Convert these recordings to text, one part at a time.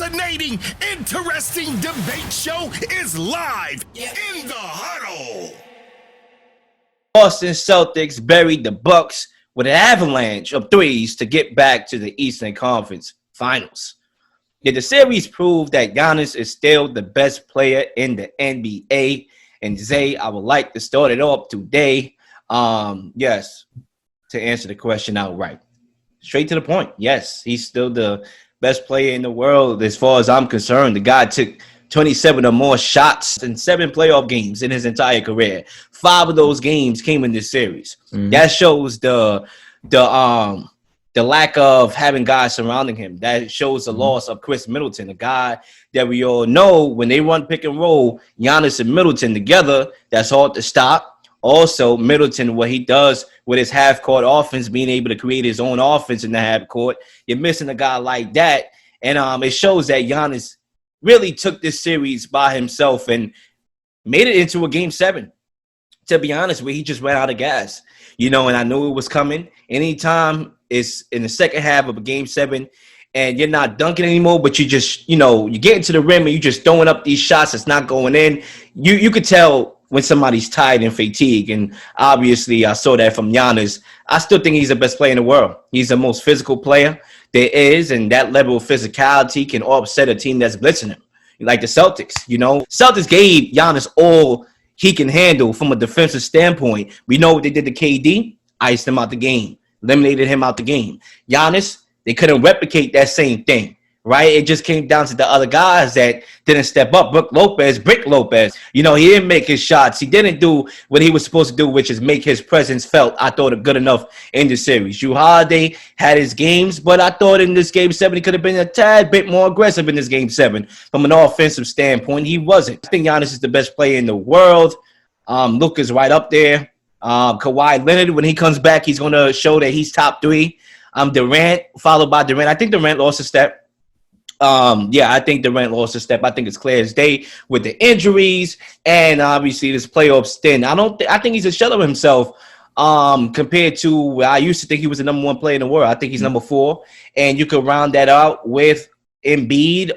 fascinating, interesting debate show is live in the huddle. Boston Celtics buried the Bucks with an avalanche of threes to get back to the Eastern Conference Finals. Did the series prove that Giannis is still the best player in the NBA? And Zay, I would like to start it off today. Yes, to answer the question outright. Straight to the point. Yes, he's still the best player in the world as far as I'm concerned. The guy took 27 or more shots in 7 playoff games in his entire career. 5 of those games came in this series. That shows the lack of having guys surrounding him. That shows the loss of Chris Middleton, a guy that we all know when they run pick and roll, Giannis and Middleton together, that's hard to stop. Also, Middleton, what he does with his half-court offense, being able to create his own offense in the half-court, you're missing a guy like that. And it shows that Giannis really took this series by himself and made it into a Game 7. To be honest, where he just ran out of gas. And I knew it was coming. Anytime it's in the second half of a Game 7 and you're not dunking anymore, but you just, you get into the rim and you're just throwing up these shots that's not going in, you could tell when somebody's tired and fatigued. And obviously I saw that from Giannis. I still think he's the best player in the world. He's the most physical player there is, and that level of physicality can upset a team that's blitzing him, like the Celtics. Celtics gave Giannis all he can handle from a defensive standpoint. We know what they did to KD, iced him out the game, eliminated him out the game. Giannis, they couldn't replicate that same thing, right? It just came down to the other guys that didn't step up. Brick Lopez, he didn't make his shots. He didn't do what he was supposed to do, which is make his presence felt. I thought good enough in the series. Jrue Holiday had his games, but I thought in this Game 7 he could have been a tad bit more aggressive in this Game 7. From an offensive standpoint, he wasn't. I think Giannis is the best player in the world. Luka's right up there. Kawhi Leonard, when he comes back, he's going to show that he's top 3. Durant, followed by Durant. I think Durant lost a step. I think Durant lost a step. I think it's clear as day with the injuries and obviously this playoff stint. I think he's a shell of himself compared to I used to think he was the number 1 player in the world. I think he's number 4, and you could round that out with Embiid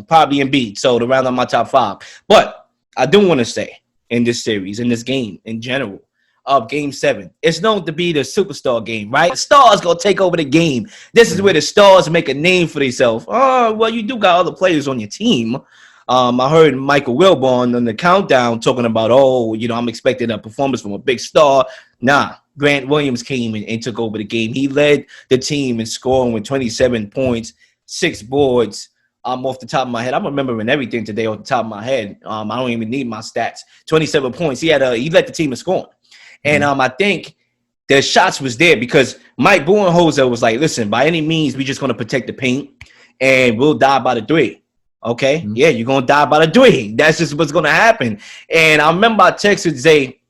probably Embiid. So to round out my top 5. But I do want to say in this series, in this game in general, of Game 7. It's known to be the superstar game, right? The stars going to take over the game. This is where the stars make a name for themselves. Oh, well, you do got other players on your team. I heard Michael Wilbon on the countdown talking about, I'm expecting a performance from a big star. Nah, Grant Williams came and took over the game. He led the team in scoring with 27 points, 6 boards. Off the top of my head, I'm remembering everything today off the top of my head. I don't even need my stats. 27 points. He led the team in scoring. And I think the shots was there because Mike Budenholzer was like, listen, by any means, we're just going to protect the paint and we'll die by the 3. Okay? Yeah, you're going to die by the 3. That's just what's going to happen. And I remember I texted Zay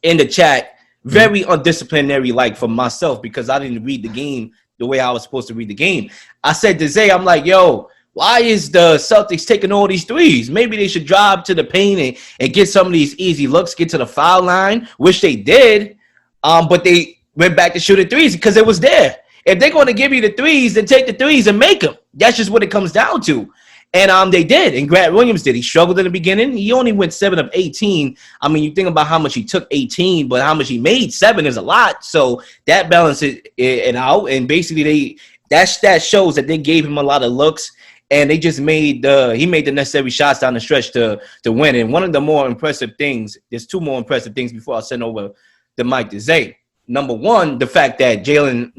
in the chat, very undisciplinary like for myself because I didn't read the game the way I was supposed to read the game. I said to Zay, I'm like, yo, why is the Celtics taking all these threes? Maybe they should drive to the paint and get some of these easy looks, get to the foul line, which they did. But they went back to shooting threes because it was there. If they're going to give you the threes, then take the threes and make them. That's just what it comes down to. And they did. And Grant Williams did. He struggled in the beginning. He only went 7 of 18. I mean, you think about how much he took 18, but how much he made 7 is a lot. So that balances it out. And basically that shows that they gave him a lot of looks. And they just he made the necessary shots down the stretch to win. And one of the more impressive things, there's 2 more impressive things before I send over the mic to Zay. Number 1, the fact that Jason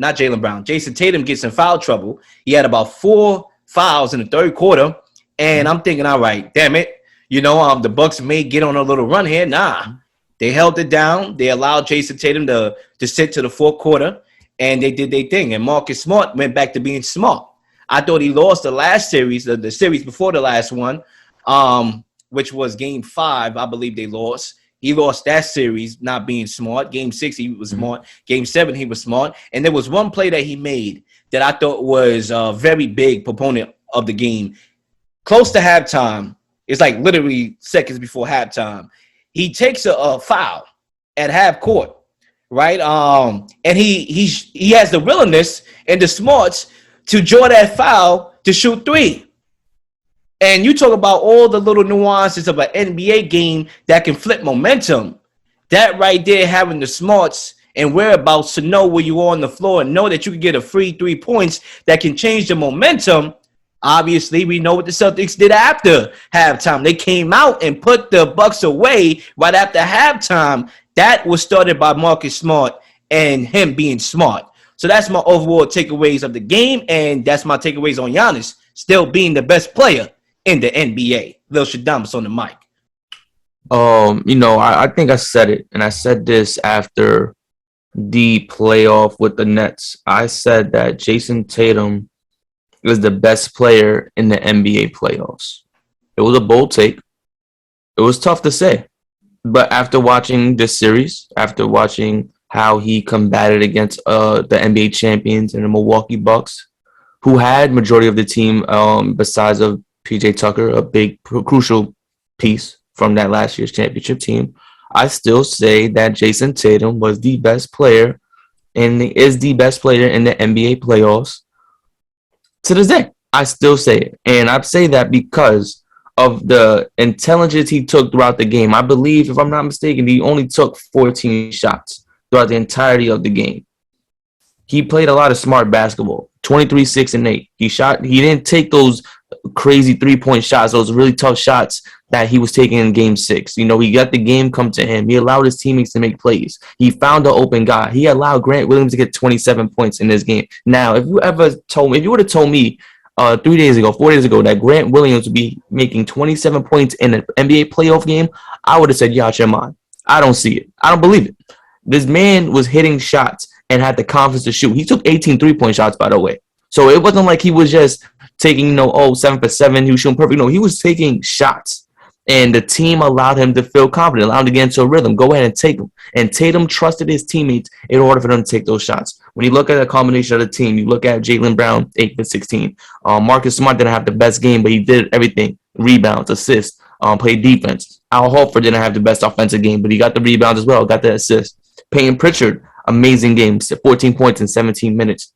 Tatum gets in foul trouble. He had about 4 fouls in the third quarter. And I'm thinking, all right, damn it. The Bucks may get on a little run here. Nah, they held it down. They allowed Jason Tatum to sit to the fourth quarter. And they did their thing. And Marcus Smart went back to being smart. I thought he lost the last series, the series before the last one, which was Game 5. I believe they lost. He lost that series not being smart. Game 6, he was smart. Game 7, he was smart. And there was one play that he made that I thought was a very big proponent of the game. Close to halftime, it's like literally seconds before halftime, he takes a foul at half court, right? And he has the willingness and the smarts to draw that foul to shoot three. And you talk about all the little nuances of an NBA game that can flip momentum. That right there, having the smarts and whereabouts to know where you are on the floor and know that you can get a free 3 points that can change the momentum. Obviously, we know what the Celtics did after halftime. They came out and put the Bucks away right after halftime. That was started by Marcus Smart and him being smart. So that's my overall takeaways of the game, and that's my takeaways on Giannis still being the best player in the NBA. Lil Shadamas on the mic. I think I said it, and I said this after the playoff with the Nets. I said that Jason Tatum is the best player in the NBA playoffs. It was a bold take. It was tough to say. But after watching this series, after watching how he combated against the NBA champions and the Milwaukee Bucks, who had majority of the team besides of PJ Tucker, a big crucial piece from that last year's championship team, I still say that Jason Tatum was the best player and is the best player in the NBA playoffs to this day. I still say it. And I say that because of the intelligence he took throughout the game. I believe, if I'm not mistaken, he only took 14 shots throughout the entirety of the game. He played a lot of smart basketball. 23, 6, and 8. He didn't take those crazy 3-point shots, those really tough shots that he was taking in game 6. He got the game come to him. He allowed his teammates to make plays. He found the open guy. He allowed Grant Williams to get 27 points in this game. Now, if you would have told me 4 days ago, that Grant Williams would be making 27 points in an NBA playoff game, I would have said, "Yacht your mind." I don't see it. I don't believe it. This man was hitting shots and had the confidence to shoot. He took 18 3-point shots, by the way. So it wasn't like he was just taking, 7 for 7. He was shooting perfect. No, he was taking shots. And the team allowed him to feel confident, allowed him to get into a rhythm. Go ahead and take them. And Tatum trusted his teammates in order for them to take those shots. When you look at the combination of the team, you look at Jaylen Brown, 8 for 16. Marcus Smart didn't have the best game, but he did everything. Rebounds, assists, played defense. Al Horford didn't have the best offensive game, but he got the rebounds as well, got the assists. Payton Pritchard, amazing game, 14 points in 17 minutes.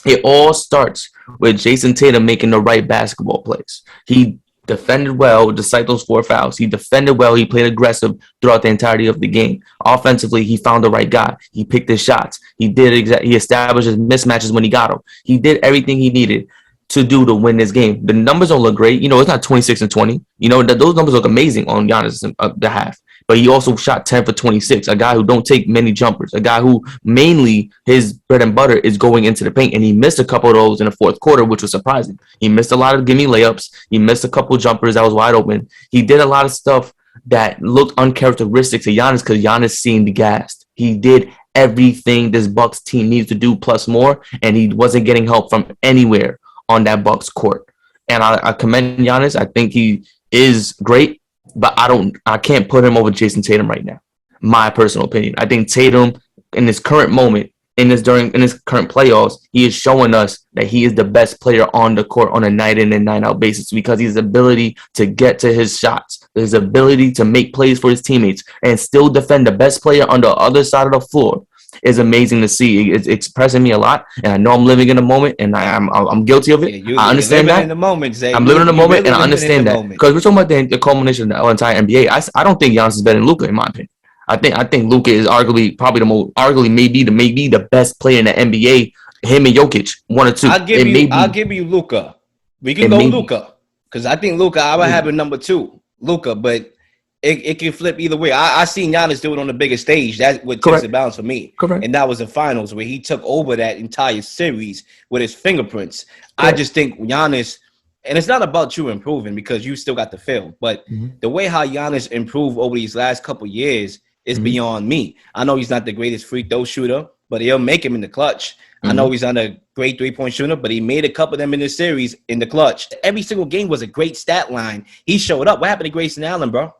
It all starts with Jason Tatum making the right basketball plays. He defended well despite those 4 fouls. He defended well. He played aggressive throughout the entirety of the game. Offensively, he found the right guy. He picked his shots. He established his mismatches when he got them. He did everything he needed to do to win this game. The numbers don't look great. It's not 26 and 20. Those numbers look amazing on Giannis behalf. But he also shot 10 for 26, a guy who don't take many jumpers, a guy who mainly his bread and butter is going into the paint, and he missed a couple of those in the fourth quarter, which was surprising. He missed a lot of gimme layups. He missed a couple of jumpers that was wide open. He did a lot of stuff that looked uncharacteristic to Giannis because Giannis seemed gassed. He did everything this Bucks team needs to do plus more, and he wasn't getting help from anywhere on that Bucks court. And I commend Giannis. I think he is great. But I can't put him over Jason Tatum right now. My personal opinion. I think Tatum in this current moment, in this current playoffs, he is showing us that he is the best player on the court on a night in and night out basis because his ability to get to his shots, his ability to make plays for his teammates and still defend the best player on the other side of the floor is amazing to see. It's expressing me a lot, and I know I'm living in the moment, and I'm guilty of it. I understand that. In the moment, Zay. I'm living in the moment, and I understand that because we're talking about the culmination of the entire NBA. I don't think Giannis is better than Luka, in my opinion. I think Luka is arguably maybe the best player in the NBA. Him and Jokic, 1 or 2. I'll give you Luka. We can go Luka because I think Luka. I would have a number 2, Luka, but. It can flip either way. I seen Giannis do it on the biggest stage. That's what takes the balance for me. Correct. And that was the finals where he took over that entire series with his fingerprints. Correct. I just think Giannis, and it's not about you improving because you still got the film, but the way how Giannis improved over these last couple years is beyond me. I know he's not the greatest free throw shooter, but he'll make him in the clutch. I know he's not a great 3-point shooter, but he made a couple of them in this series in the clutch. Every single game was a great stat line. He showed up. What happened to Grayson Allen, bro?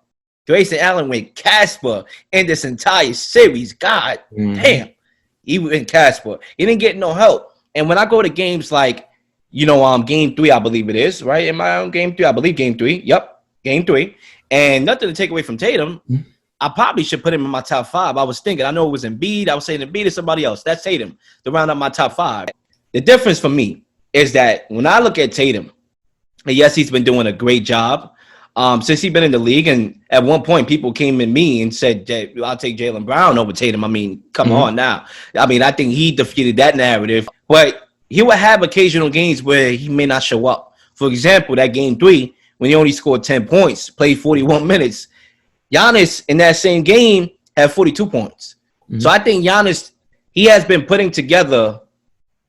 Grayson Allen went Casper in this entire series. God damn. He went Casper. He didn't get no help. And when I go to games like, game 3, I believe it is, right? Am I on game 3? I believe game 3. Yep, game 3. And nothing to take away from Tatum. I probably should put him in my top 5. I was thinking, I know it was Embiid. I was saying Embiid is somebody else. That's Tatum to round up my top 5. The difference for me is that when I look at Tatum, and yes, he's been doing a great job since he's been in the league. And at one point, people came at me and said that I'll take Jaylen Brown over Tatum. I mean, come on now. I mean, I think he defeated that narrative. But he will have occasional games where he may not show up. For example, that game 3, when he only scored 10 points, played 41 minutes. Giannis in that same game had 42 points. So I think Giannis, he has been putting together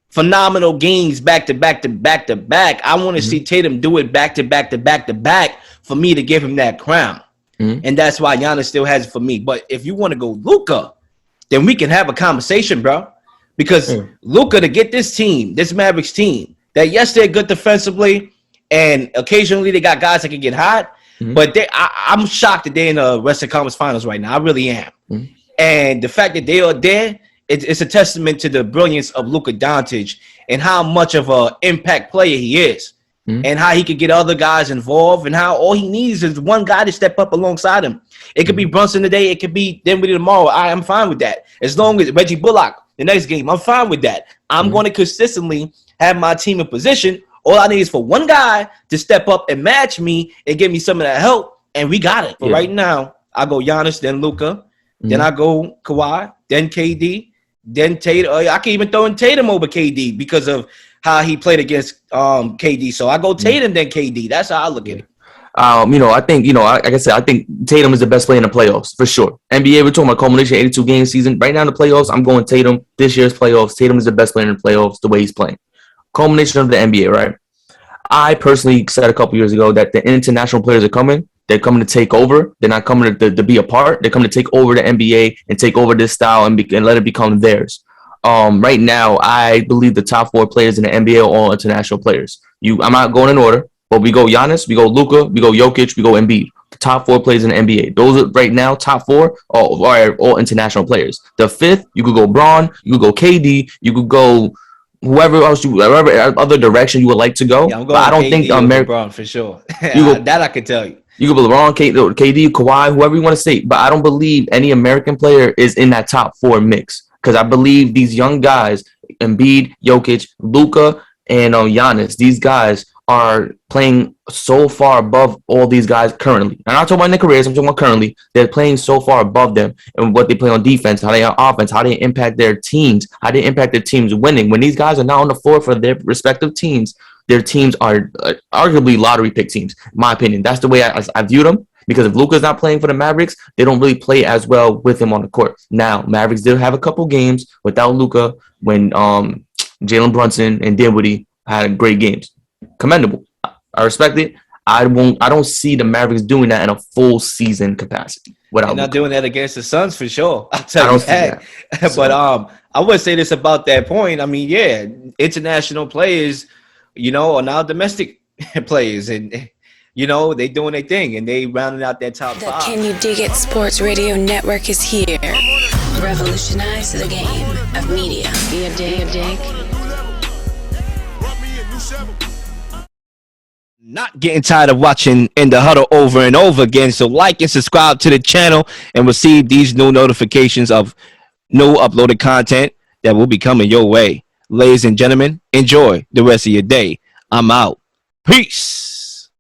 phenomenal games back to back to back to back. I want to see Tatum do it back to back to back to back for me to give him that crown. And that's why Giannis still has it for me. But if you want to go Luka, then we can have a conversation, bro. Because Luka, to get this team, this Mavericks team, that yes, they're good defensively, and occasionally they got guys that can get hot, but I'm shocked that they're in the Western Conference Finals right now. I really am. And the fact that they are there, it's a testament to the brilliance of Luka Doncic and how much of an impact player he is, and how he could get other guys involved, and how all he needs is one guy to step up alongside him. It could be Brunson today, it could be Dinwiddie tomorrow. I'm fine with that. As long as Reggie Bullock the next game, I'm fine with that. I'm going to consistently have my team in position. All I need is for one guy to step up and match me and give me some of that help, and we got it. But right now, I go Giannis, then Luka, then I go Kawhi, then KD. Then Tatum, I can even throw in Tatum over KD because of how he played against KD. So I go Tatum, then KD. That's how I look at it. I think, like I said, I think Tatum is the best player in the playoffs for sure. NBA, we're talking about culmination, 82 game season. Right now in the playoffs, I'm going Tatum. This year's playoffs, Tatum is the best player in the playoffs the way he's playing. Culmination of the NBA, right? I personally said a couple years ago that the international players are coming. They're coming to take over. They're not coming to be a part. They're coming to take over the NBA and take over this style and let it become theirs. Right now, I believe the top 4 players in the NBA are all international players. I'm not going in order, but we go Giannis, we go Luka, we go Jokic, we go Embiid. The top 4 players in the NBA. Those are right now top 4 are all international players. The 5th, you could go Braun, you could go KD, you could go whoever else whatever other direction you would like to go. Yeah, I'm going but I don't KD think LeBron for sure. That I can tell you. You could be LeBron, KD, Kawhi, whoever you want to say. But I don't believe any American player is in that top 4 mix. Because I believe these young guys, Embiid, Jokic, Luka, and Giannis, these guys are playing so far above all these guys currently. I'm not talking about in their careers, I'm talking about currently. They're playing so far above them and what they play on defense, how they are offense, how they impact their teams, how they impact their teams winning. When these guys are not on the floor for their respective teams, their teams are arguably lottery pick teams, in my opinion. That's the way I view them. Because if Luka's not playing for the Mavericks, they don't really play as well with him on the court. Now, Mavericks did have a couple games without Luka when Jalen Brunson and Dinwiddie had great games. Commendable. I respect it. I don't see the Mavericks doing that in a full season capacity. They're not doing that against the Suns for sure. I'll tell you that. But I would say this about that point. I mean, yeah, international players, are now domestic players, and they doing their thing, and they rounding out their top 5. The Can You Dig It Sports Radio Network is here. Revolutionize the game of media. Be a dig. Not getting tired of watching In the Huddle over and over again, so like and subscribe to the channel and receive these new notifications of new uploaded content that will be coming your way. Ladies and gentlemen, enjoy the rest of your day. I'm out. Peace.